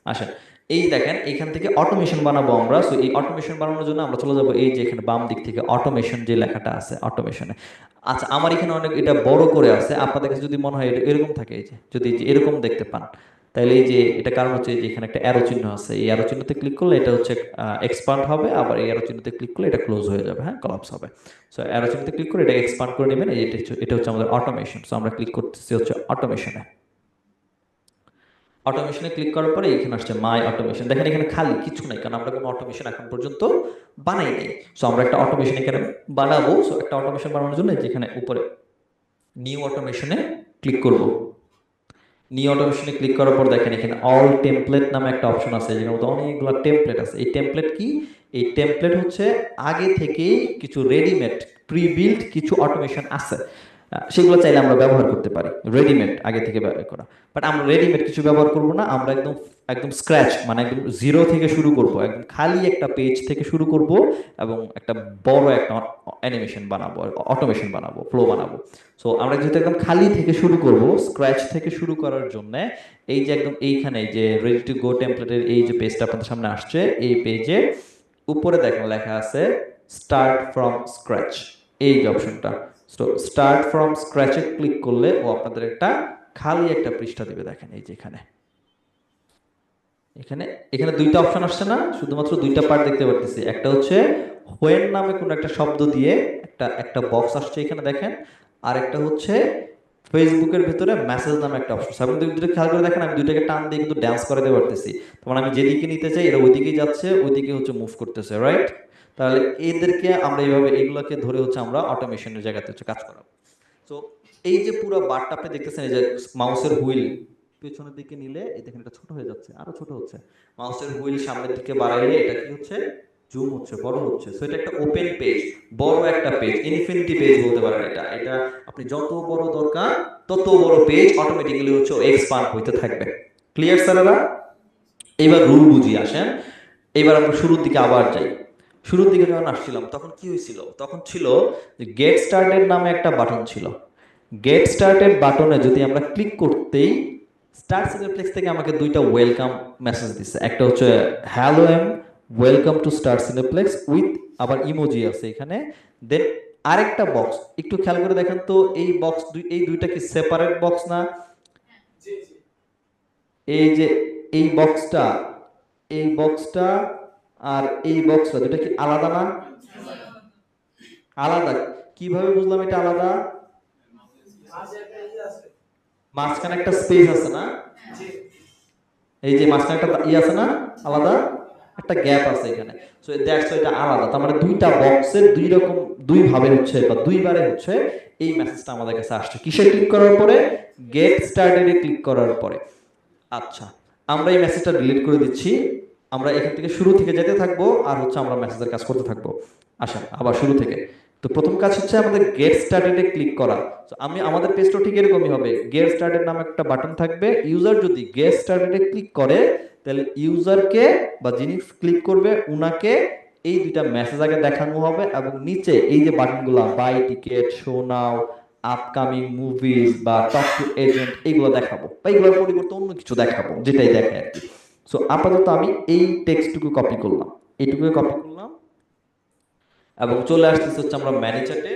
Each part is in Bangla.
আসেন, এই দেখেন এইখান থেকে অটোমেশন বানাবো আমরা। সো এই অটোমেশন বানানোর জন্য আমরা চলে যাবো এই যে এখানে বাম দিক থেকে অটোমেশন যে লেখাটা আছে অটোমেশনে। আচ্ছা, আমার এখানে অনেক এটা বড় করে আছে, আপনাদের কাছে যদি মনে হয় এটা এরকম থাকে, এই যে যদি এই যে এরকম দেখতে পান, তাহলে এই যে এটা কারণ হচ্ছে যে এখানে একটা অ্যারো চিহ্ন আছে, এই অ্যারো চিহ্নতে ক্লিক করলে এটা হচ্ছে এক্সপান্ড হবে, আবার এই অ্যারো চিহ্নতে ক্লিক করলে এটা ক্লোজ হয়ে যাবে, হ্যাঁ, কলাপস হবে। সো অ্যারো চিহ্নতে ক্লিক করে এটা এক্সপান্ড করে নেবেন, এটা হচ্ছে আমাদের অটোমেশন। সো আমরা ক্লিক করতেছি হচ্ছে অটোমেশনে। অটোমেশনে ক্লিক করার পরে এখানে আসছে মাই অটোমেশন, দেখেন এখানে খালি কিছু নাই, কারণ আমরা কোনো অটোমেশন এখন পর্যন্ত বানাই নাই। সো আমরা একটা অটোমেশন এখানে বানাবো। সো একটা অটোমেশন বানানোর জন্য যেখানে উপরে নিউ অটোমেশনে ক্লিক করব। নিউ অটোমেশনে ক্লিক করার পর দেখেন এখানে অল টেমপ্লেট নামে একটা অপশন আছে, যেখানে মধ্যে অনেকগুলো টেমপ্লেট আছে। এই টেমপ্লেট কি? এই টেমপ্লেট হচ্ছে আগে থেকেই কিছু রেডিমেড প্রি বিল্ড কিছু অটোমেশন আছে, সেগুলো চাইলে আমরা ব্যবহার করতে পারি, রেডিমেড আগে থেকে ব্যবহার করা। বাট আমরা রেডিমেড কিছু ব্যবহার করব না, আমরা একদম একদম স্ক্র্যাচ মানে একদম জিরো থেকে শুরু করব, একদম খালি একটা পেজ থেকে শুরু করব, এবং একটা বড় একটা অ্যানিমেশন বানাবো, অটোমেশন বানাবো, ফ্লো বানাবো। সো আমরা যেহেতু একদম খালি থেকে শুরু করব, স্ক্র্যাচ থেকে শুরু করার জন্য এই যে একদম এইখানে যে রেডি টু গো টেমপ্লেটের এই যে পেজটা আপনাদের সামনে আসছে, এই পেজে উপরে দেখেন লেখা আছে স্টার্ট ফ্রম স্ক্র্যাচ, এই যে অপশনটা। তো স্টার্ট ফ্রম স্ক্র্যাচে ক্লিক করলে ও আপনাদের একটা খালি একটা পৃষ্ঠা দিবে, দেখেন এই যে এখানে এখানে এখানে দুইটা অপশন আসছে না, শুধুমাত্র দুইটা পার্ট দেখতে পারতেছি। একটা হচ্ছে হোয়েন নামে কোনো একটা শব্দ দিয়ে একটা একটা বক্স আসছে এখানে দেখেন, আর একটা হচ্ছে ফেসবুকের ভিতরে মেসেজ নামে একটা অপশন। আপনি দুটো খেয়াল করে দেখেন, আমি দুইটাকে টান দিয়ে কিন্তু ড্যান্স করে দিতে পারতেছি। তখন আমি যেদিকে নিতে চাই এরা ওইদিকেই যাচ্ছে, ওইদিকে হচ্ছে মুভ করতেছে, রাইট? তাহলে এদেরকে আমরা এইভাবে এগুলোকে ধরে হচ্ছে আমরা অটোমেশনের জায়গাতে হচ্ছে কাজ করাবো। তো এই যে পুরো বারটা আপনি দেখতেছেন, এই যে মাউসের হুইল পেছনের দিকে নিলে এই দেখেন এটা ছোট হয়ে যাচ্ছে, আরো ছোট হচ্ছে। মাউসের হুইল সামনের দিকে বাড়াইলে এটা কি হচ্ছে, জুম হচ্ছে, বড় হচ্ছে। সো এটা একটা ওপেন পেজ, বড় একটা পেজ, ইনফিনিটি পেজ বলতে পারেন এটা। এটা আপনি যত বড় দরকার তত বড় পেজ অটোমেটিক্যালি হচ্ছে এক্সপান্ড হইতে থাকবে। ক্লিয়ার স্যারেরা? এবার রুল বুঝি আসেন। এবার আমরা শুরুর দিকে আবার যাই। শুরুর দিকে যখন আসছিলাম তখন কি হয়েছিল, তখন ছিল গেট স্টার্টেড নামে একটা বাটন ছিল। গেট স্টার্টেড বাটনে যদি আমরা ক্লিক করতেই স্টার সিনেপ্লেক্স থেকে আমাকে দুইটা ওয়েলকাম মেসেজ দিচ্ছে। একটা হচ্ছে hello M, welcome to Star Cineplex with, আবার ইমোজি আছে এখানে। দেন আরেকটা বক্স, একটু খেয়াল করে দেখেন তো, এই বক্স এই দুইটা কি সেপারেট বক্স না? এই যে এই বক্সটা, এই বক্সটা আর এই বক্সটা দুটা কি আলাদা না? আলাদা। কিভাবে বুঝলাম এটা আলাদা? মাঝখানে একটা স্পেস আছে না? এই যে মাঝখানে একটা ই আছে না, আলাদা একটা গ্যাপ আছে এখানে। সো দ্যাটস এটা আলাদা। তার মানে দুইটা বক্সের দুই রকম, দুই ভাবে হচ্ছে বা দুইবারে হচ্ছে এই মেসেজটা আমাদের কাছে আসছে। কিসে ক্লিক করার পরে? গেট স্টার্টেডে ক্লিক করার পরে। আচ্ছা, আমরা এই মেসেজটা ডিলিট করে দিচ্ছি। আমরা এখান থেকে শুরু থেকে যেতে থাকবো, আর হচ্ছে আমরা মেসেজের কাজ করতে থাকবো। আসেন আবার শুরু থেকে। তো প্রথম কাজ হচ্ছে আমাদের গেট স্টার্টেডে ক্লিক করা। তো আমাদের পেজটা ঠিক এরকমই হবে, গেট স্টার্টেড নামে একটা বাটন থাকবে। ইউজার যদি গেট স্টার্টেডে ক্লিক করে, তাহলে ইউজারকে বা যিনি ক্লিক করবে উনাকে এই দুইটা মেসেজ আগে দেখানো হবে, এবং নিচে এই যে বাটনগুলো buy ticket, show now, upcoming movies বা টক টু এজেন্ট, এইগুলো দেখাবো, বা এগুলোর পরিবর্তে অন্য কিছু দেখাবো যেটাই দেখে আর কি। সো আপাতত আমি এই টেক্সটটুকু কপি করলাম, এইটুকু কপি করলাম, এবং চলে আসতেছে হচ্ছে আমরা ম্যানেজারে।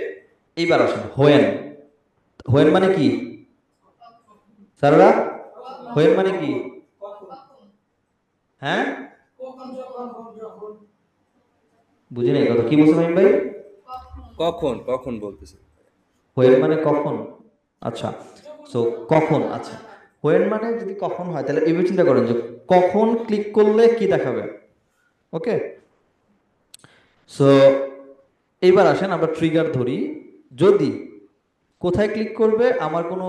এইবার আসেন হোয়েন। হোয়েন মানে কি স্যাররা? হোয়েন মানে কি? হ্যাঁ, বুঝি নাই কথা, কি বলছে ভাই ভাই? কখন কখন বলতেছে? হোয়েন মানে কখন? আচ্ছা, সো কখন, আচ্ছা, হোয়েন মানে যদি কখন হয় তাহলে এবার চিন্তা করেন যে কখন ক্লিক করলে কি দেখাবে। ওকে, সো এইবার আসেন আমরা ট্রিগার ধরি। যদি কোথায় ক্লিক করবে, আমার কোনো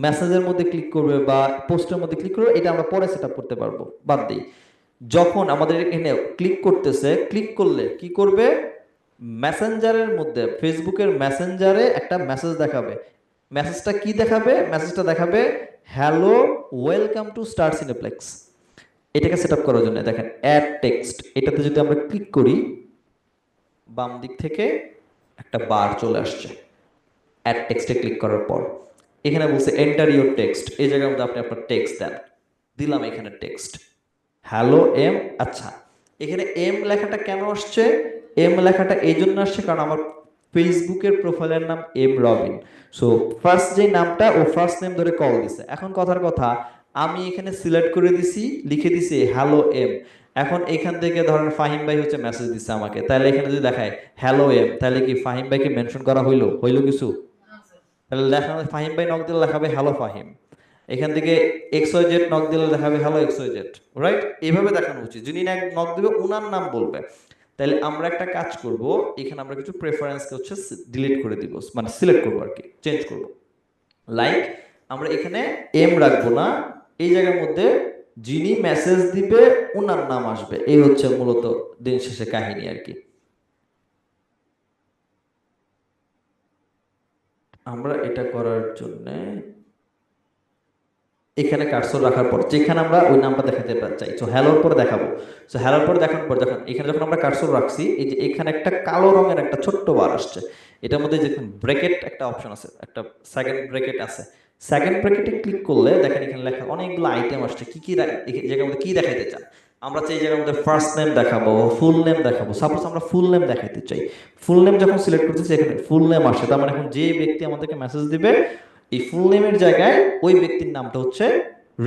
মেসেজের মধ্যে ক্লিক করবে বা পোস্টের মধ্যে ক্লিক করবে, এটা আমরা পরে সেট আপ করতে পারবো, বাদ দিই। যখন আমাদের এখানে ক্লিক করতেছে, ক্লিক করলে কি করবে? মেসেঞ্জারের মধ্যে, ফেসবুকের মেসেঞ্জারে একটা মেসেজ দেখাবে। মেসেজটা কি দেখাবে? মেসেজটা দেখাবে hello, welcome to Star cineplex. এটাকে সেট আপ করার জন্য দেখেন অ্যাড টেক্সট, এটাতে যদি আমরা ক্লিক করি, বাম দিক থেকে একটা বার চলে আসছে। অ্যাড টেক্সটে ক্লিক করার পর এখানে বলছে এন্টার ইউর টেক্সট, এই জায়গার মধ্যে আপনি আপনার টেক্সট দেন। দিলাম এখানে টেক্সট, হ্যালো এম। আচ্ছা, এখানে এম লেখাটা কেন আসছে? এম লেখাটা এই জন্য আসছে কারণ আমার ফেসবুকের প্রোফাইলের নাম এম রবিন। সো ফার্স্ট যে নামটা ও ফার্স্ট নেম ধরে কল দিছে। এখন কথার কথা, আমি এখানে সিলেক্ট করে দিছি, লিখে দিছি হ্যালো এম। এখন এখান থেকে ধরেন ফাহিম ভাই হচ্ছে মেসেজ দিচ্ছে আমাকে, তাহলে এখানে যদি দেখায় হ্যালো এম, তাহলে কি ফাহিম ভাইকে মেনশন করা হইলো? হইলো কিছু? তাহলে লেখা ফাহিম ভাই নক দিলে লেখাবে হ্যালো ফাহিম। এখান থেকে এক্স ওয়াই জেড নক দিলে দেখাবে hello X Y Z. Right? এইভাবে দেখানো উচিত। যিনি নক দিবে উনার নাম বলবে। তাহলে আমরা একটা কাজ করব, এখানে আমরা কিছু প্রেফারেন্সকে হচ্ছে ডিলিট করে দিব, মানে সিলেক্ট করবো আর কি, চেঞ্জ করব। লাইক আমরা এখানে এম রাখবো না, এই জায়গার মধ্যে যিনি মেসেজ দিবে উনার নাম আসবে। এই হচ্ছে মূলত দিন শেষে কাহিনী আর কি। আমরা এটা করার জন্য এখানে কার্সর রাখার পর যেখানে আমরা ওই নামটা দেখাতে চাই, সো হ্যালোর পরে দেখাবো। সো হ্যালোর পরে দেখানোর পর যখন এখানে যখন আমরা কার্সর রাখছি, এই যে এখানে একটা কালো রঙের একটা ছোট্ট বার আসছে, এটার মধ্যে যেখানে ব্র্যাকেট একটা অপশন আছে, একটা সেকেন্ড ব্র্যাকেট আছে, সেকেন্ড ব্র্যাকেটে ক্লিক করলে দেখেন এখানে লেখা অনেকগুলো আইটেম আসছে, কি কি জায়গার মধ্যে কি দেখাইতে চান। আমরা চাই এই জায়গার মধ্যে ফার্স্ট নেম দেখাবো, ফুল নেম দেখাবো। সাপোজ আমরা ফুল নেম দেখাইতে চাই, ফুল নেম যখন সিলেক্ট করতেছি এখানে ফুল নেম আসে, তার মানে এখন যে ব্যক্তি আমাদেরকে মেসেজ দিবে এই ফুল নেমের জায়গায় ওই ব্যক্তির নামটা হচ্ছে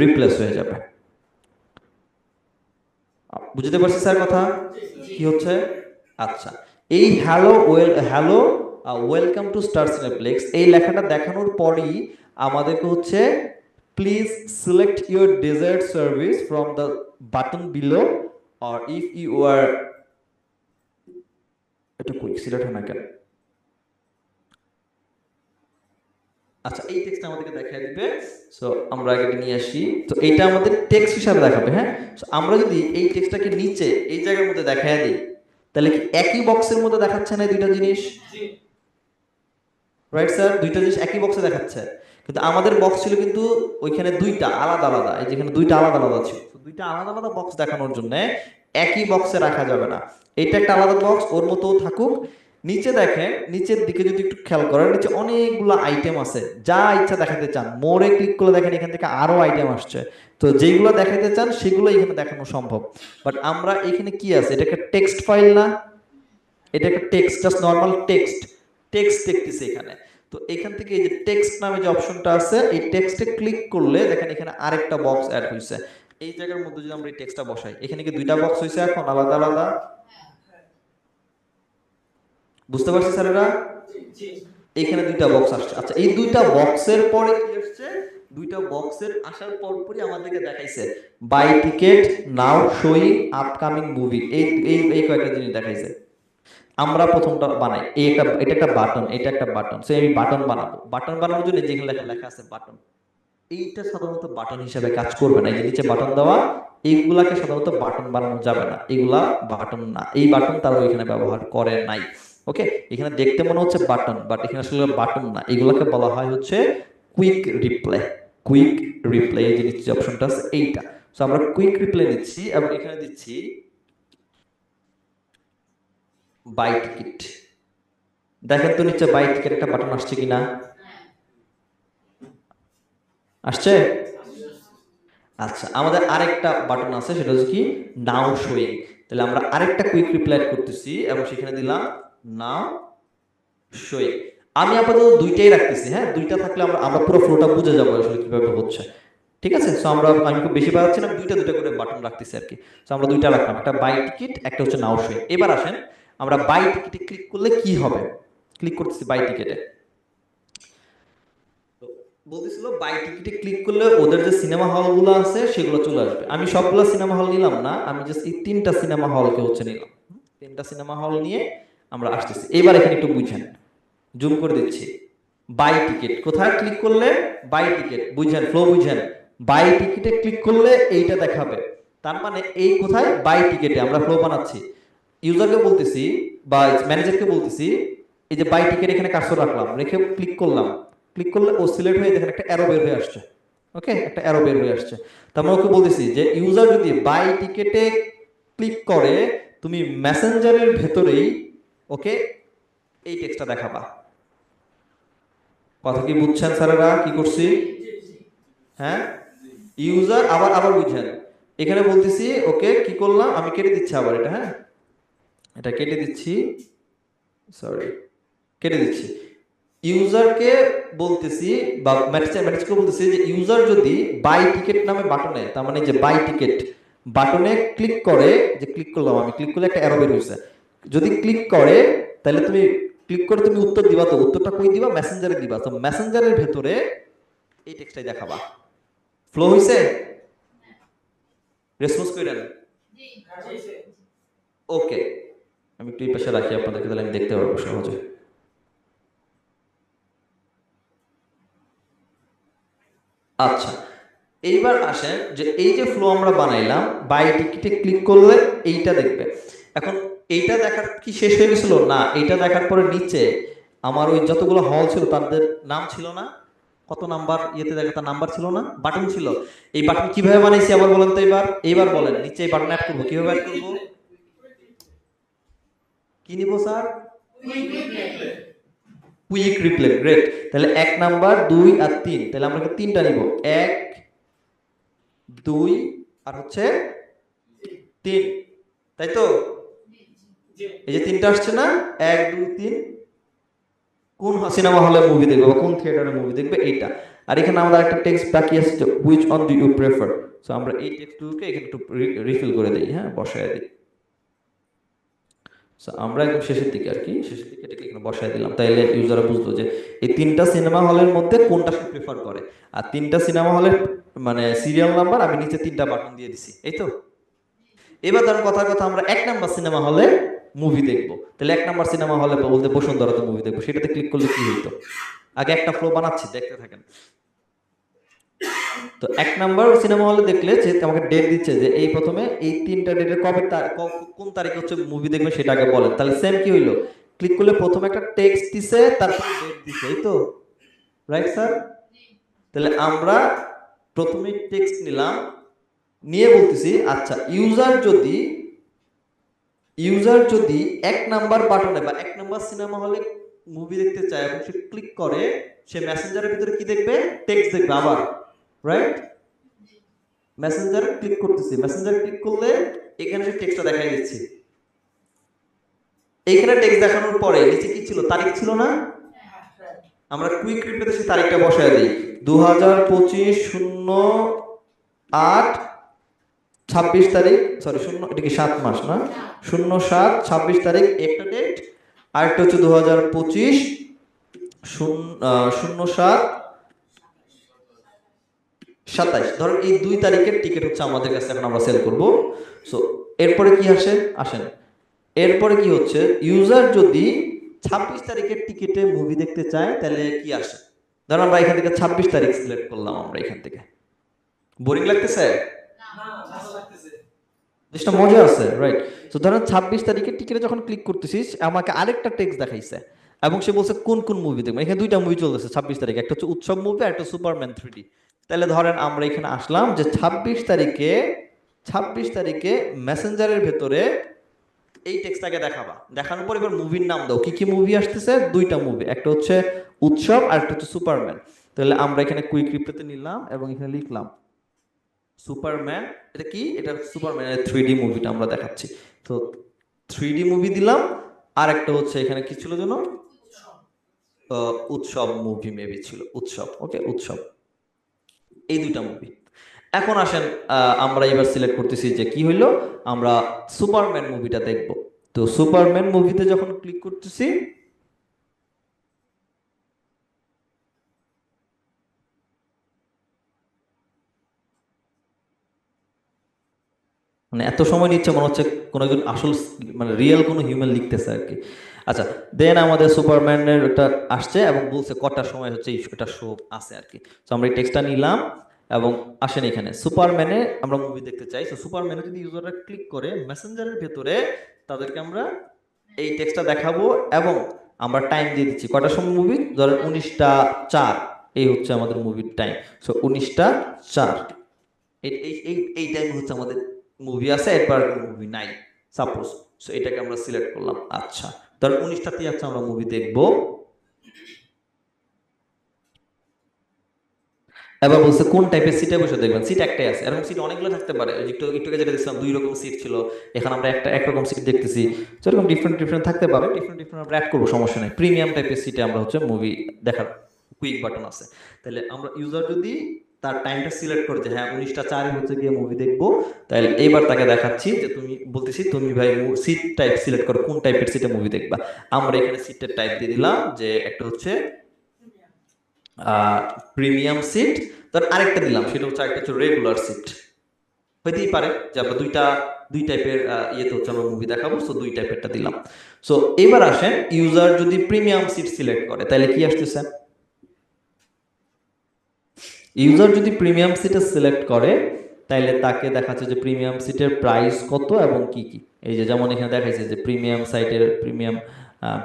রিপ্লেস হয়ে যাবে। বুঝতে পারছি স্যার কথা কি হচ্ছে? আচ্ছা, এই hello welcome to Star Cineplex এই লেখাটা দেখানোর পরই আমাদেরকে হচ্ছে please select your desired service from the button below, or if you are, এটা কুইক সিলেক্ট হয় না কেন? আচ্ছা, এই টেক্সটটা আমাদেরকে দেখায় দিবে। সো আমরা আগে নিয়ে আসি, তো এটা আমাদের টেক্সট হিসাবে দেখাবে। হ্যাঁ, সো আমরা যদি এই টেক্সটটাকে নিচে এই জায়গার মধ্যে দেখায় দিই, তাহলে কি একই বক্সের মধ্যে দেখাচ্ছে না দুইটা জিনিস? রাইট স্যার, দুইটা জিনিস একই বক্সে দেখাচ্ছে, কিন্তু আমাদের বক্স ছিল কিন্তু ওইখানে দুইটা আলাদা আলাদা। এই যেখানে দুইটা আলাদা আলাদা ছিল, তো দুইটা আলাদা আলাদা বক্স দেখানোর জন্য একই বক্সে রাখা যাবে না। এটা একটা আলাদা বক্স, ওর মতো থাকুক। নিচে দেখেন, নিচের দিকে যদি একটু খেয়াল করেন, নিচে অনেকগুলো আইটেম আছে, যা ইচ্ছা দেখাতে চান মোড়ে ক্লিক করলে দেখেন এখান থেকে আরো আইটেম আসছে। তো যেগুলো দেখাতে চান সেগুলো এখানে দেখানো সম্ভব। বাট আমরা এখানে কি আছে, এটা একটা টেক্সট ফাইল না, এটা একটা text, just normal text, text দেখতেছি এখানে। তো এখান থেকে এই যে টেক্সট নামে যে অপশনটা আছে, এই টেক্সটে ক্লিক করলে দেখেন এখানে আরেকটা বক্স অ্যাড হয়েছে। এই জায়গার মধ্যে যদি আমরা এই টেক্সটটা বসাই, এখানে কি দুইটা বক্স হয়েছে এখন আলাদা আলাদা? বুঝতে পারছি স্যারেরা? এখানে দুইটা বক্স আসছে। আচ্ছা, এই দুইটা বক্সের পরে কি আসছে? দুইটা বক্সের আসার পরপরই আমাদেরকে দেখাইছে buy ticket now showing upcoming movie, এই এই এই কয়েকটা জিনিস দেখাইছে। আমরা প্রথমটা বানাই, এই একটা, এটা একটা বাটন, এটা একটা বাটন। সো আমি বাটন বানাবো, বাটন বানানোর জন্য যেখানে লেখা লেখা আছে বাটন, এইটা সাধারণত বাটন হিসাবে কাজ করবে না। এই যে নিচে বাটন দেওয়া, এইগুলাকে সাধারণত বাটন বানানো যাবে না, এগুলা বাটন না। এই বাটন তারা ওইখানে ব্যবহার করে নাই। ওকে, এখানে দেখতে মনে হচ্ছে বাটন, বাট এখানে আসলে বাটন না, এগুলাকে বলা হয় হচ্ছে কুইক রিপ্লাই। কুইক রিপ্লাই, এই যে নিচে অপশনটা আছে এইটা। সো আমরা কুইক রিপ্লাই নিচ্ছি এবং এখানে দিচ্ছি বাই টিকিট। দেখেন তো নিচে বাই টিকিট একটা বাটন আসছে কিনা? আসছে? আচ্ছা, আমাদের আরেকটা বাটন আছে, সেটা হচ্ছে কি নাও শোয়িং। তাহলে আমরা আরেকটা কুইক রিপ্লাই করতেছি এবং সেখানে দিলাম নাও শোয়িং। আমি আপাতত দুইটাই রাখতেছি। হ্যাঁ, দুইটা থাকলে আমরা আমরা পুরো ফ্লোটা বুঝে যাবো আসলে কিভাবে হচ্ছে। ঠিক আছে, সো আমি খুব বেশি পাচ্ছি না, দুইটা দুইটা করে বাটন রাখতেছি আর কি। সো আমরা দুইটা রাখলাম, একটা বাই টিকিট, একটা হচ্ছে নাও শোয়িং। এবার আসেন আমরা বাই টিকিটে ক্লিক করলে কি হবে। ক্লিক করতেছি বাই টিকেটে, বলতেছিল বাই টিকিটে ক্লিক করলে ওদের যে সিনেমা হলগুলো আছে সেগুলো চলে আসবে। আমি সবগুলো সিনেমা হল নিলাম না, আমি জাস্ট এই তিনটা সিনেমা হলকে হচ্ছে নিলাম। তিনটা সিনেমা হল নিয়ে আমরা আসতেছি। এবার এখানে একটু বুঝেন, জুম করে দিচ্ছি। বাই টিকিট কোথায় ক্লিক করলে? বাই টিকিট, বুঝেন ফ্লো বুঝেন। বাই টিকিটে ক্লিক করলে এইটা দেখাবে, তার মানে এই কোথায় বাই টিকিটে আমরা ফ্লো বানাচ্ছি। ইউজারকে বলতেছি বা ম্যানেজারকে বলতেছি, এই যে বাই টিকিট এখানে কার্সর রাখলাম, রেখে ক্লিক করলাম, ক্লিক করলে ও সিলেক্ট হয়ে দেখেন একটা অ্যারো বের হয়ে আসছে। ওকে, একটা অ্যারো বের হয়ে আসছে। তার মানে ওকে বলতেছি যে ইউজার যদি বাই টিকেটে ক্লিক করে, তুমি মেসেঞ্জারের ভেতরেই ওকে এই টেক্সটটা দেখাবা। কথা কি বুঝছেন স্যারেরা কি করছি? হ্যাঁ, ইউজার আবার আবার বুঝেন, এখানে বলতেছি ওকে কি করলাম, আমি কেটে দিচ্ছি আবার এটা, হ্যাঁ এটা কেটে দিচ্ছি, সরি কেটে দিচ্ছি। ইউজারকে বলতেছি বা ম্যাট্রিক্সকে বলতেছি যে ইউজার যদি বাই টিকেট নামে বাটনে, তার মানে যে বাই টিকেট বাটনে ক্লিক করে, যে ক্লিক করলাম আমি, ক্লিক করলে একটা অ্যারো বের হয়েছে, যদি ক্লিক করে তাহলে তুমি ক্লিক করে তুমি উত্তর দিবা, তো উত্তরটা কই দিবা, মেসেঞ্জারে দিবা, তো মেসেঞ্জারের ভেতরে এই টেক্সটটাই দেখাবা। ফ্লো হইছে, রেসপন্স কইরেন, ওকে আমি একটু এই পাশে রাখি আপনাদেরকে, তাহলে আমি দেখতে পারবো সহজে। আচ্ছা এইবার আসেন যে এই যে ফ্লো আমরা বানাইলাম, বাই টিকিটে ক্লিক করলে এইটা দেখবে। এখন এইটা দেখার কি শেষ হয়ে গেছিল না, এইটা দেখার পরে নিচে আমার ওই যতগুলো হল ছিল তাদের নাম ছিল না, কত নাম্বার ইয়েতে দেখা তার নাম্বার ছিল না, বাটন ছিল। এই বাটন কিভাবে বানাইছি আবার বলেন তো, এইবার বলেন নিচে এই বাটন অ্যাড করবো, কিভাবে অ্যাড করবো, কি নিব স্যার, কুইক রিপ্লে, গ্রেট। তাহলে 1 নাম্বার 2 আর 3, তাহলে আমরা তিনটা নিব, 1 2 আর হচ্ছে 3, তাই তো, এই যে তিনটা আসছে না, 1 2 3, কোন সিনেমা হলে মুভি দেখবে বা কোন থিয়েটারে মুভি দেখবে এইটা। আর এখানে আমাদের একটা টেক্সট বাকি আছে, which one do you prefer, so আমরা এই টেক্সটগুলোকে এখানে একটু রিফিল করে দেই, হ্যাঁ বসায় দিই। সো আমরা একদম শেষের দিকে আর কি, শেষের দিকে এটাকে এখানে বসায় দিলাম, তাইলে ইউজাররা বুঝলো যে এই তিনটা সিনেমা হলের মধ্যে কোনটা সে প্রেফার করে। আর তিনটা সিনেমা হলের মানে সিরিয়াল নাম্বার আমি নিচে তিনটা বাটন দিয়ে দিছি, এই তো। এবার ধরুন কথার কথা আমরা 1 নাম্বার সিনেমা হলে মুভি দেখবো, তাহলে 1 নাম্বার সিনেমা হলে বলতে বসুন্ধরাতে মুভি দেখবো, সেটাতে ক্লিক করলে কি হইতো, আগে একটা ফ্লো বানাচ্ছি দেখতে থাকেন। তো 1 নাম্বার সিনেমা হলে দেখলে যে আমাকে ডেট দিচ্ছে যে এই প্রথমে এই তিনটা ডেটের কবে কোন তারিখে হচ্ছে মুভি দেখবে সেটা আগে বলেন, তাহলে সেম কি হইলো, ক্লিক করলে প্রথমে একটা টেক্সট দিছে তারপরে ডেট দিছে, এই তো, রাইট স্যার। তাহলে আমরা প্রথমে টেক্সট নিলাম, নিয়ে বলতেছি আচ্ছা ইউজার যদি 1 নাম্বার বাটনে বা 1 নাম্বার সিনেমা হলে মুভি দেখতে চায় এবং সে ক্লিক করে, সে মেসেঞ্জারের ভিতরে কি দেখবে, টেক্সট দেখবে আবার, রাইট। মেসেঞ্জারে ক্লিক করতেছি, মেসেঞ্জারে ক্লিক করলে এখানে যে টেক্সটটা দেখাই দিচ্ছি, এইখানে টেক্সট দেখানোর পরে নিচে কি ছিল, তারিখ ছিল না, আমরা কুইক রিপ্লেতে সেই তারিখটা বসায় দিই, 2025/08/26 তারিখ, সরি শূন্য, এটা কি 7 মাস না, 07/26 তারিখ একটা ডেট, আর একটা হচ্ছে 2025/07/27, ধরুন এই 2 তারিখের টিকিট হচ্ছে আমাদের কাছে এখন আমরা সেল করব। সো এরপরে কি আসেন এরপরে কি হচ্ছে, ইউজার যদি 26 তারিখের টিকিটে মুভি দেখতে চায় তাহলে কি আসে, ধরুন আমরা এখান থেকে 26 তারিখ সিলেক্ট করলাম, আমরা এখান থেকে, বোরিং লাগতেছে, জিনিসটা মজা আছে, রাইট। তো ধরেন 26 তারিখের টিকিটে যখন ক্লিক করতেছিস আমাকে আরেকটা টেক্সট দেখাইছে এবং সে বলছে কোন কোন মুভি দেখবে, এখানে দুইটা মুভি চলতেছে 26 তারিখে, একটা হচ্ছে উৎসব মুভি আর একটা সুপারম্যান 3D। তাহলে ধরেন আমরা এখানে আসলাম যে 26 তারিখে মেসেঞ্জারের ভেতরে এই টেক্সটটাকে দেখাবা, দেখানোর পর এবার মুভির নাম দাও, কি কি মুভি আসতেছে, দুইটা মুভি, একটা হচ্ছে উৎসব আর একটা হচ্ছে সুপারম্যান। তাহলে আমরা এখানে কুইক রিপ্লেতে নিলাম এবং এখানে লিখলাম সুপারম্যান, এটা কি, এটা সুপারম্যানের 3D মুভিটা আমরা দেখাচ্ছি, তো 3D মুভি দিলাম। আর একটা হচ্ছে এখানে কি ছিল যেন, উৎসব মুভি মেবি ছিল, উৎসব, ওকে উৎসব, এই দুইটা মুভি। এখন আসেন আমরা এবার সিলেক্ট করতেছি যে কি হইলো, আমরা সুপারম্যান মুভিটা দেখব। তো সুপারম্যান মুভিতে যখন ক্লিক করতেছি, মানে এত সময় নিচ্ছে মনে হচ্ছে কোনো একজন আসল মানে রিয়েল কোনো হিউম্যান লিখতেছে আর কি। আচ্ছা, দেন আমাদের সুপারম্যানের একটা আসছে এবং বলছে কটার সময় হচ্ছে এটা শো আছে আর কি। তো আমরা এই টেক্সটটা নিলাম এবং আসেন এখানে সুপারম্যানে আমরা মুভি দেখতে চাই। তো সুপারম্যানে যদি ইউজাররা ক্লিক করে মেসেঞ্জারের ভেতরে তাদেরকে আমরা এই টেক্সটটা দেখাবো এবং আমরা টাইম দিয়ে দিচ্ছি, কটার সময় মুভি, ধরেন 19টা 4, এই হচ্ছে আমাদের মুভির টাইম। সো 19টা 4 এই এই এই এই টাইম হচ্ছে আমাদের মুভি আছে, এরপর মুভি নাই সাপোজ। সো এটাকে আমরা সিলেক্ট করলাম, আচ্ছা ধর 19টাতে আচ্ছা আমরা মুভি দেখব। এবার বলছে কোন টাইপের সিটে বসে দেখবেন, সিট একটাই আছে, এরকম সিট অনেকগুলো থাকতে পারে। ওই যে একটু একটু আগে যেটা দেখছিলাম 2 রকম সিট ছিল, এখানে আমরা একটা একরকম সিট দেখতেছি। তো এরকম ডিফারেন্ট ডিফারেন্ট থাকতে পারে, ডিফারেন্ট ডিফারেন্ট আমরা অ্যাড করবো, সমস্যা নেই। প্রিমিয়াম টাইপের সিটে আমরা হচ্ছে মুভি দেখার কুইক বাটন আছে। তাহলে আমরা ইউজার যদি তার টাইমটা সিলেক্ট করে যে হ্যাঁ 19টা 4 হচ্ছে গিয়ে মুভি দেখবো, তাহলে এইবার তাকে দেখাচ্ছি যে তুমি বলতেছি তুমি ভাই সিট টাইপ সিলেক্ট করো, কোন টাইপের সিটে মুভি দেখবা। আমরা এখানে সিটের টাইপ দিয়ে দিলাম যে একটা হচ্ছে প্রিমিয়াম সিট, তার আরেকটা দিলাম সেটা হচ্ছে আরেকটা হচ্ছে রেগুলার সিট। হইতেই পারে যে আমরা দুই টাইপের ইয়েতে হচ্ছে আমরা মুভি দেখাবো, সো 2 টাইপেরটা দিলাম। সো এবার আসেন ইউজার যদি প্রিমিয়াম সিট সিলেক্ট করে তাহলে কি আসতেছে, ইউজার যদি প্রিমিয়াম সিটে সিলেক্ট করে তাহলে তাকে দেখাচ্ছে যে প্রিমিয়াম সিটের প্রাইস কত এবং কি কি। এই যে যেমন এখানে দেখাইছে যে প্রিমিয়াম সাইটের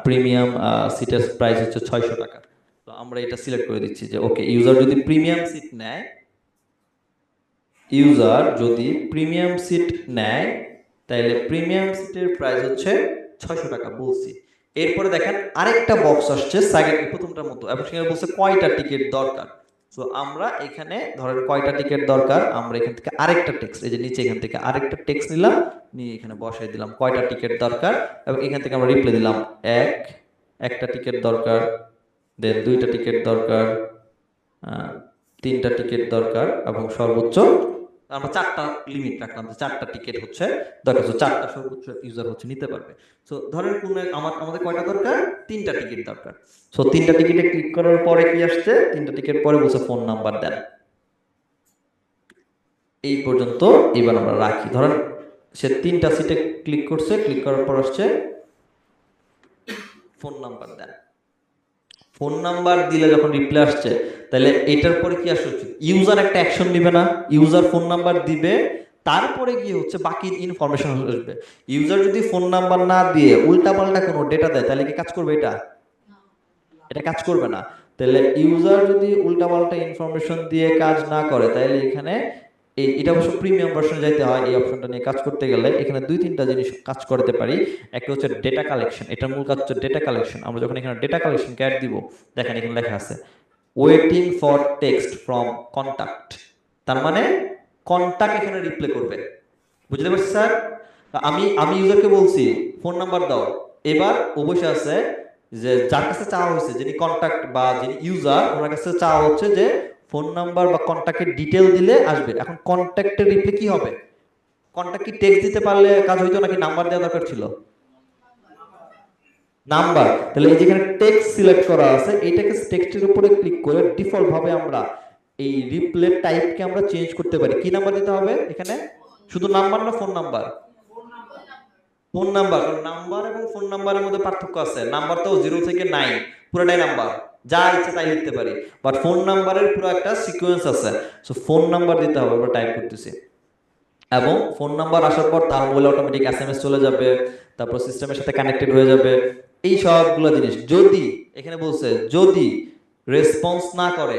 প্রিমিয়াম সিটের প্রাইস হচ্ছে 600 টাকা। তো আমরা এটা সিলেক্ট করে দিচ্ছি যে ওকে, ইউজার যদি প্রিমিয়াম সিট নেয়, ইউজার যদি প্রিমিয়াম সিট নেয় তাহলে প্রিমিয়াম সিটের প্রাইস হচ্ছে 600 টাকা বলছি। এরপরে দেখেন আরেকটা বক্স আসছে সেকেন্ড প্রথমটার মতো, এবং সেখানে বলছে কয়টা টিকিট দরকার। সো আমরা এখানে ধরেন কয়টা টিকিট দরকার, আমরা এখান থেকে আরেকটা টেক্সট, এই যে নিচে এখান থেকে আরেকটা টেক্সট নিলাম, নিয়ে এখানে বসাই দিলাম কয়টা টিকিট দরকার, এবং এখান থেকে আমরা রিপ্লাই দিলাম একটা টিকিট দরকার, দেন 2টা টিকিট দরকার, 3টা টিকিট দরকার, এবং সর্বোচ্চ আমরা 4টা লিমিট রাখলাম যে 4টা টিকিট হচ্ছে দরকার। তো 4টা সর্বোচ্চ ইউজার হচ্ছে নিতে পারবে। সো ধরেন কোন আমাদের কয়টা দরকার, 3টা টিকিট দরকার। সো 3টা টিকিটে ক্লিক করার পরে কি আসছে, 3টা টিকিট পরে বলছে ফোন নাম্বার দেন। এই পর্যন্ত এবার আমরা রাখি। ধরেন সে 3টা সিটে ক্লিক করছে, ক্লিক করার পর আসছে ফোন নাম্বার দেন। ফোন নাম্বার দিলে যখন রিপ্লাই আসছে তাহলে এটার পরে কি আসা উচিত, ইউজার একটা অ্যাকশন দিবে না, ইউজার ফোন নাম্বার দিবে, তারপরে গিয়ে হচ্ছে বাকি ইনফরমেশন আসবে। ইউজার যদি ফোন নাম্বার না দিয়ে উল্টাপাল্টা কোনো ডেটা দেয় তাহলে কি কাজ করবে, এটা কাজ করবে না। তাহলে ইউজার যদি উল্টাপাল্টা ইনফরমেশন দিয়ে কাজ না করে তাহলে এখানে এটা অবশ্য প্রিমিয়াম ভার্সনে যাইতে হয়। এই অপশনটা নিয়ে কাজ করতে গেলে এখানে 2-3টা জিনিস কাজ করতে পারি। একটা হচ্ছে ডেটা কালেকশন, এটার মূল কাজ হচ্ছে ডেটা কালেকশন। আমরা যখন এখানে ডেটা কালেকশন অ্যাড দিব, দেখেন এখানে লেখা আছে waiting for text from contact, তার মানে কন্টাক্ট এখানে রিপ্লে করবে। বুঝতে পারছি স্যার? আমি আমি ইউজারকে বলছি ফোন নাম্বার দাও, এবার অবশ্যই আছে যে যার কাছে চাওয়া হয়েছে, যিনি কন্টাক্ট বা যিনি ইউজার, ওনার কাছে চাওয়া হচ্ছে যে ফোন নাম্বার বা কন্টাক্টের ডিটেল দিলে আসবে। এখন কন্টাক্টের রিপ্লে কি হবে, কন্টাক্ট কি টেক্সট দিতে পারলে কাজ হইতো নাকি নাম্বার দেওয়া দরকার ছিল, নাম্বার। তাহলে এই যেখানে টেক্সট সিলেক্ট করা আছে, এইটাকে টেক্সটের উপরে ক্লিক করে ডিফল্ট ভাবে আমরা এই রিপ্লে টাইপকে আমরা চেঞ্জ করতে পারি। কি নাম্বার দিতে হবে এখানে, শুধু নাম্বার না ফোন নাম্বার, ফোন নাম্বার। কারণ নাম্বার এবং ফোন নাম্বারের মধ্যে পার্থক্য আছে। নাম্বার তো 0 থেকে 9 পুরোটাই নাম্বার, যা ইচ্ছে তাই লিখতে পারি, বাট ফোন নাম্বারের পুরো একটা সিকোয়েন্স আছে। সো ফোন নাম্বার দিতে হবে, আমরা টাইপ করতেছি, এবং ফোন নাম্বার আসার পর তার মোবাইলে অটোমেটিক এসএমএস চলে যাবে, তারপর সিস্টেমের সাথে কানেক্টেড হয়ে যাবে, এই সবগুলো জিনিস। যদি এখানে বলছে যদি রেসপন্স না করে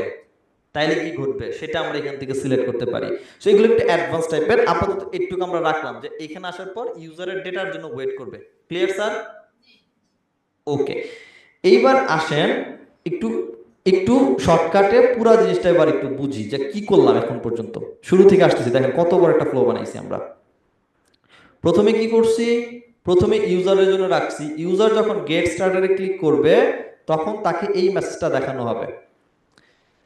তাইলে কি ঘটবে সেটা আমরা এখান থেকে সিলেক্ট করতে পারি। সো এগুলো একটু অ্যাডভান্স টাইপের, আপাতত একটু আমরা রাখলাম যে এখানে আসার পর ইউজারের ডেটার জন্য ওয়েট করবে। Clear sir? ওকে, এইবার আসেন একটু একটু শর্টকাটে পুরো জিনিসটা এবার একটু বুঝি যে কি করলাম এখন পর্যন্ত। শুরু থেকে আসতেছি, দেখেন কত বড় একটা ফ্লো বানাইছি আমরা। প্রথমে কি করছি, প্রথমে ইউজারের জন্য রাখছি, ইউজার যখন গেট স্টার্টারে ক্লিক করবে তখন তাকে এই মেসেজটা দেখানো হবে।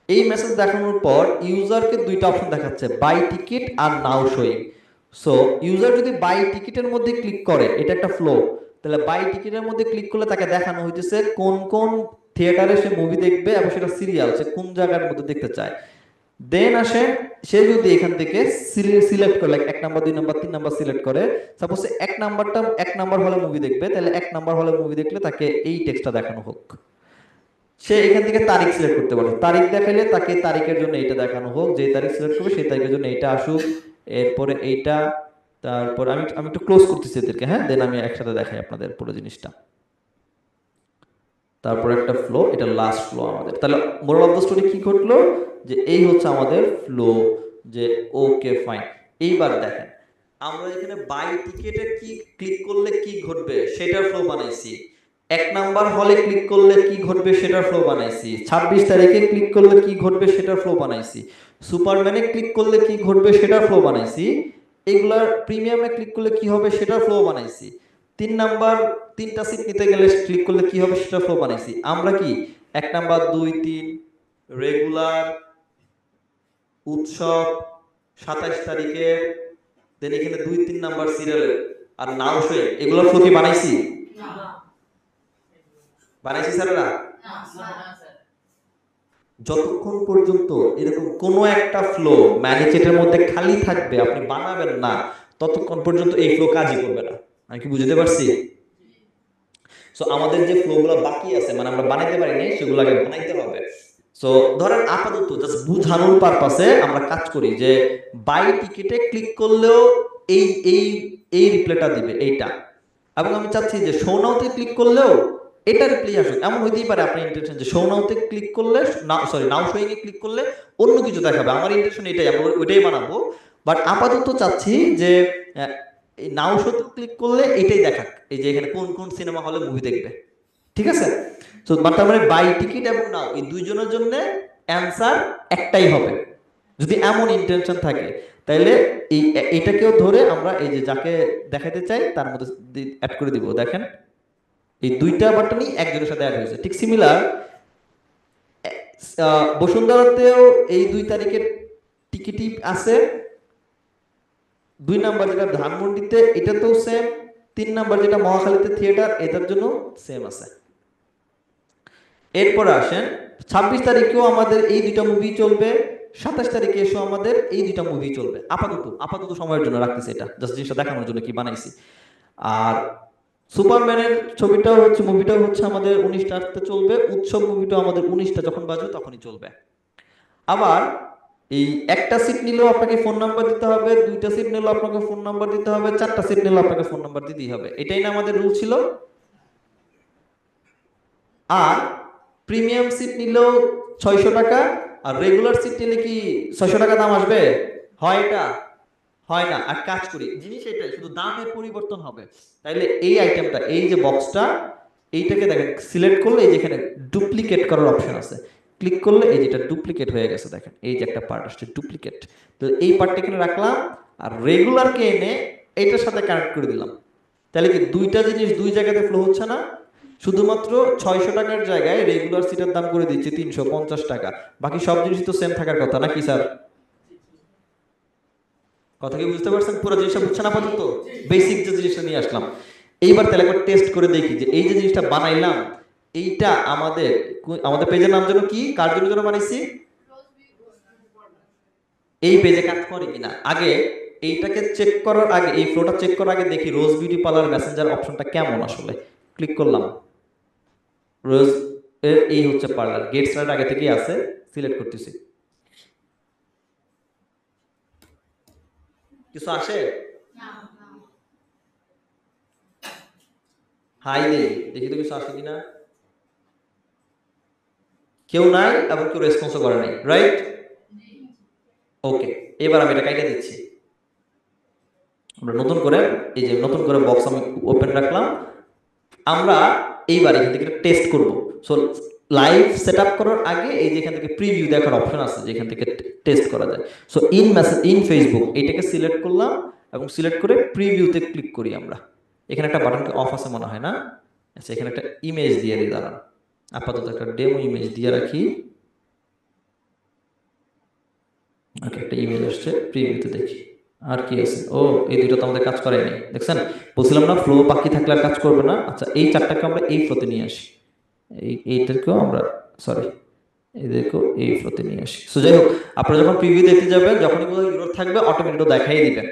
এই মেসেজ দেখানোর পর ইউজারকে 2টা অপশন দেখাচ্ছে, by ticket R now showing. So user যদি বাই টিকিটের মধ্যে ক্লিক করে, এটা একটা ফ্লো, তাহলে বাই টিকিটের মধ্যে ক্লিক করলে তাকে দেখানো হইতেছে কোন কোন থিয়েটারে সে মুভি দেখবে এবং সেটা সিরিয়াল সে কোন জায়গার মধ্যে দেখতে চায়। দেন আসে সে যদি এখান থেকে সিলেক্ট করে, like 1 number 2 number 3 number select করে, সাপোজ 1 নাম্বার হলে মুভি দেখবে, তাহলে 1 নাম্বার হলে মুভি দেখলে তাকে এই টেক্সটটা দেখানো হোক। সে এখান থেকে তারিখ সিলেক্ট করতে পারে, তারিখ দেখাইলে তাকে তারিখের জন্য এইটা দেখানো হোক, যে তারিখ সিলেক্ট করবে সেই তারিখের জন্য এইটা আসুক, এরপরে এইটা, তারপর আমি আমি একটু ক্লোজ করতেছি এদেরকে, হ্যাঁ, দেন আমি একসাথে দেখাই আপনাদের পুরো জিনিসটা। তারপর একটা ফ্লো, এটা লাস্ট ফ্লো আমাদের। তাহলে মোরাল অফ দ্য স্টোরি কি ঘটলো, যে এই হচ্ছে আমাদের ফ্লো, যে ওকে ফাইন। এইবার দেখেন আমরা এখানে বাই টিকেটে কি ক্লিক করলে কি ঘটবে সেটার ফ্লো বানাইছি। এক নাম্বার হলে ক্লিক করলে কি ঘটবে সেটার ফ্লো বানাইছি, 26 তারিখে ক্লিক করলে কি ঘটবে সেটার ফ্লো বানাইছি, সুপারম্যানে ক্লিক করলে কি ঘটবে সেটার ফ্লো বানাইছি, এগুলার প্রিমিয়ামে ক্লিক করলে কি হবে সেটার ফ্লো বানাইছি, 3 নাম্বার 3টা সিট নিতে গেলে ক্লিক করলে কি হবে সেটার ফ্লো বানাইছি। আমরা কি 1 নাম্বার 2 3 রেগুলার, উৎসব, 27 তারিখে, দেন এখানে 2 3 নাম্বার সিরিয়াল আর নাও শোয়ে এগুলোর ফ্লো কি বানাইছি? বানাইছি স্যাররা? যতক্ষণ পর্যন্ত এরকম কোনো একটা ফ্লো ম্যানিচেটের মধ্যে খালি থাকবে আপনি বানাবেন না, ততক্ষণ পর্যন্ত এই ফ্লো কাজই করবে না। আমি কি বুঝতে পারছি? সো আমাদের যে ফ্লো গুলো বাকি আছে মানে আমরা বানাইতে পারি নাই সেগুলো আগে বানাইতে হবে। সো ধরেন আপাতত জাস্ট বুঝানোর পারপাসে আমরা কাজ করি যে বাই টিকেটে ক্লিক করলেও এই এই এই রিপ্লাইটা দিবে এইটা, এবং আমি চাচ্ছি যে শো নাওতে ক্লিক করলেও এটা রিপ্লাই আসুক। এমন হইতেই পারে আপনার ইন্টেনশন যে শো নাওতে ক্লিক করলে নাও শোয়িং এ ক্লিক করলে অন্য কিছু দেখাবে, আমার ইন্টেনশন এটাই, আমি ওইটাই বানাবো। বাট আপাতত চাচ্ছি যে এই নাও শোতে ক্লিক করলে এটাই দেখাক, এই যে এখানে কোন কোন সিনেমা হলে মুভি দেখবে, ঠিক আছে? তো তার মানে বাই টিকিট এবং নাও এই দুইজনের জন্য অ্যানসার একটাই হবে যদি এমন ইন্টেনশন থাকে। তাইলে এই এটাকেও ধরে আমরা এই যে যাকে দেখাতে চাই তার মধ্যে অ্যাড করে দিব। দেখেন এই দুইটা বাটনই একজনের সাথে অ্যাড হয়েছে। ঠিক সিমিলার বসুন্ধরাতেও এই 2 তারিখের টিকিটই আছে, 2 নাম্বার যেটা ধানমন্ডিতে এটাতেও সেম, 3 নাম্বার যেটা মহাখালীতে থিয়েটার এটার জন্য সেম আছে। এরপর আসেন 26 তারিখেও আমাদের এই দুইটা মুভি চলবে, 27 তারিখে এসেও আমাদের এই দুইটা মুভি চলবে। আপাতত সময়ের জন্য রাখতেছি, এটা জাস্ট জিনিসটা দেখানোর জন্য কি বানাইছি। আর সুপারম্যানের ছবিটাও হচ্ছে মুভিটাও হচ্ছে আমাদের 19টাতে চলবে, উৎসব মুভিটাও আমাদের 19টা যখন বাজবে তখনই চলবে। আবার এই একটা সিট নিলেও আপনাকে ফোন নাম্বার দিতে হবে, 2টা সিট নিলেও আপনাকে ফোন নাম্বার দিতে হবে, 4টা সিট নিলেও আপনাকে ফোন নাম্বার দিতেই হবে। এটাই না আমাদের রুল ছিল। আর প্রিমিয়াম সিট নিলেও 600 টাকা, আর রেগুলার সিট নিলে কি 600 টাকা দাম আসবে? হয় এটা? হয় না। আর কাজ করি জিনিস এটাই, শুধু দামের পরিবর্তন হবে। তাইলে এই আইটেমটা, এই যে বক্সটা, এইটাকে দেখেন সিলেক্ট করলে এই যেখানে ডুপ্লিকেট করার অপশন আছে, ক্লিক করলে এই যেটা ডুপ্লিকেট হয়ে গেছে, দেখেন এই যে একটা পার্ট আসছে ডুপ্লিকেট। তো এই পার্টটা এখানে রাখলাম আর রেগুলারকে এনে এইটার সাথে কানেক্ট করে দিলাম। তাহলে কি দুইটা জিনিস দুই জায়গাতে ফ্লো হচ্ছে না? শুধুমাত্র 600 টাকার জায়গায় রেগুলার সিটের দাম করে দিচ্ছে 350 টাকা। বাকি সব জিনিস তো সেম থাকার কথা নাকি স্যার? কথা কি বুঝতে পারছেন? পুরো জিনিসটা বুঝছেন আপাতত? বেসিক যে জিনিসটা নিয়ে আসলাম। এইবার তাহলে একবার টেস্ট করে দেখি যে এই যে জিনিসটা বানাইলাম এইটা আমাদের আমাদের পেজের নাম যেন কি, কার জন্য যেন বানাইছি, এই পেজে কাজ করে কিনা। আগে এইটাকে চেক করার আগে, এই ফ্লোটা চেক করার আগে দেখি রোজ বিউটি পার্লার মেসেঞ্জার অপশনটা কেমন আসলে। ক্লিক করলাম, রোজ এর এই হচ্ছে পার্লার, গেট স্টার্ট আগে থেকেই আছে, সিলেক্ট করতেছি। কিছু আসে? হাই দেই, দেখি তো কিছু আসে কিনা। কেউ নাই এবং কেউ রেসপন্সও করে নাই, রাইট? ওকে, এবার আমি এটা কাইটা দিচ্ছি। আমরা নতুন করে এই যে নতুন করে বক্স আমি ওপেন রাখলাম। আমরা এইবার এখান থেকে টেস্ট করব। সো লাইভ সেটআপ করার আগে এই যে এখান থেকে প্রিভিউ দেখার অপশন আছে যেখান থেকে টেস্ট করা যায়। সো ইন ফেসবুক এটাকে সিলেক্ট করলাম এবং সিলেক্ট করে প্রিভিউতে ক্লিক করি আমরা। এখানে একটা বাটন অফ আছে মনে হয় না? আচ্ছা, এখানে একটা ইমেজ দিয়ে দিই, দাঁড়ান আপাতত একটা ডেমো ইমেজ দিয়ে রাখি। ওকে, একটা ইমেজ আসছে, প্রিভিউতে দেখি আর কি আছে। ও, এই দুটো তো আমাদের কাজ করেনি, দেখছেন? বলছিলাম না ফ্লো বাকি থাকলে আর কাজ করবে না। আচ্ছা, এই চারটাকে আমরা এই ফ্লোতে নিয়ে আসি, এইটাকেও আমরা সরি এদেরকেও এই ফ্লোতে নিয়ে আসি। সো যাই হোক, আপনারা যখন প্রিভিউ দেখতে যাবেন, যখনই কোথাও ইউরো থাকবে অটোমেটিক দেখাই দিবে।